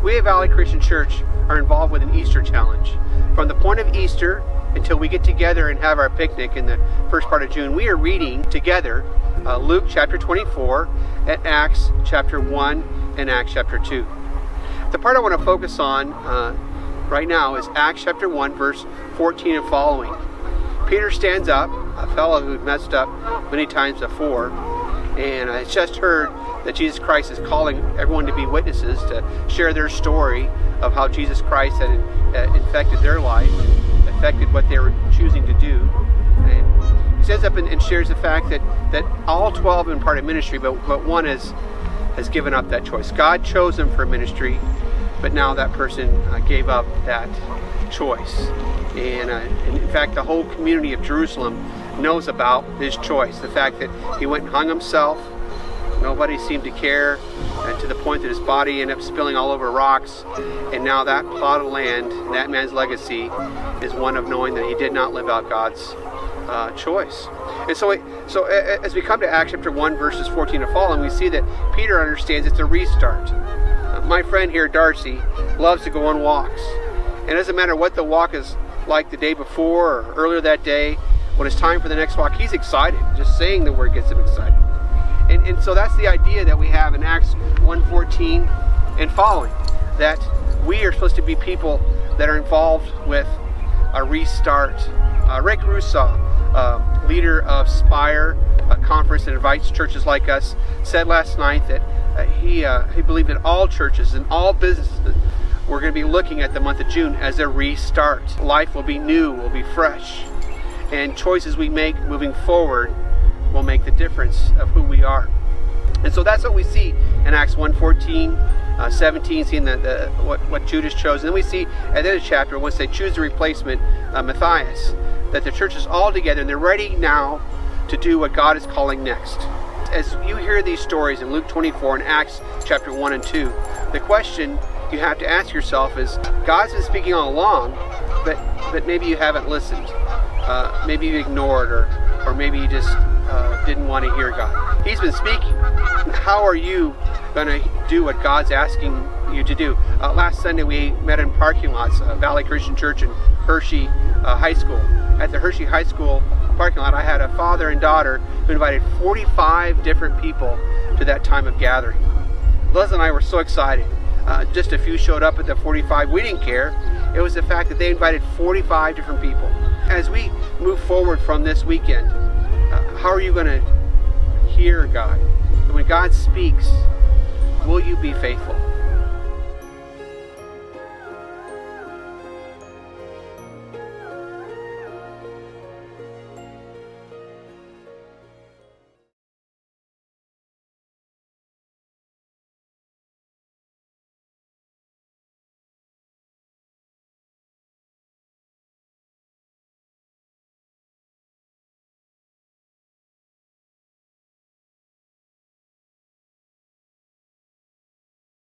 We at Valley Christian Church are involved with an Easter challenge. From the point of Easter until we get together and have our picnic in the first part of June, we are reading together Luke chapter 24 and Acts chapter 1 and Acts chapter 2. The part I want to focus on right now is Acts chapter 1 verse 14 and following. Peter stands up, a fellow who'd messed up many times before, and I just heard that Jesus Christ is calling everyone to be witnesses, to share their story of how Jesus Christ had infected their life, affected what they were choosing to do. And he stands up and shares the fact that all 12 have been part of ministry, but one has given up that choice. God chose them for ministry, but now that person gave up that choice. And in fact, the whole community of Jerusalem knows about his choice. The fact that he went and hung himself, nobody seemed to care, and to the point that his body ended up spilling all over rocks. And now that plot of land, that man's legacy, is one of knowing that he did not live out God's choice. And so as we come to Acts chapter 1 verses 14 and following, we see that Peter understands it's a restart. My friend here, Darcy, loves to go on walks. And it doesn't matter what the walk is like the day before or earlier that day. When it's time for the next walk, he's excited. Just saying the word gets him excited. And so that's the idea that we have in Acts 1:14 and following, that we are supposed to be people that are involved with a restart. Rick Russo, leader of Spire, a conference that invites churches like us, said last night that he believed that all churches and all businesses were going to be looking at the month of June as a restart. Life will be new, will be fresh, and choices we make moving forward will make the difference of who we are. And so that's what we see in Acts 1:14, 17, seeing what Judas chose. And then we see at the end of the chapter, once they choose the replacement, Matthias, that the church is all together and they're ready now to do what God is calling next. As you hear these stories in Luke 24 and Acts chapter 1 and 2, the question you have to ask yourself is, God's been speaking all along, but maybe you haven't listened. Maybe you ignored, or maybe you just didn't want to hear God. He's been speaking. How are you going to do what God's asking you to do? Last Sunday we met in parking lots, Valley Christian Church and Hershey High School. At the Hershey High School parking lot, I had a father and daughter who invited 45 different people to that time of gathering. Liz and I were so excited. Just a few showed up at the 45. We didn't care. It was the fact that they invited 45 different people. As we move forward from this weekend, how are you going to hear God? And when God speaks, will you be faithful?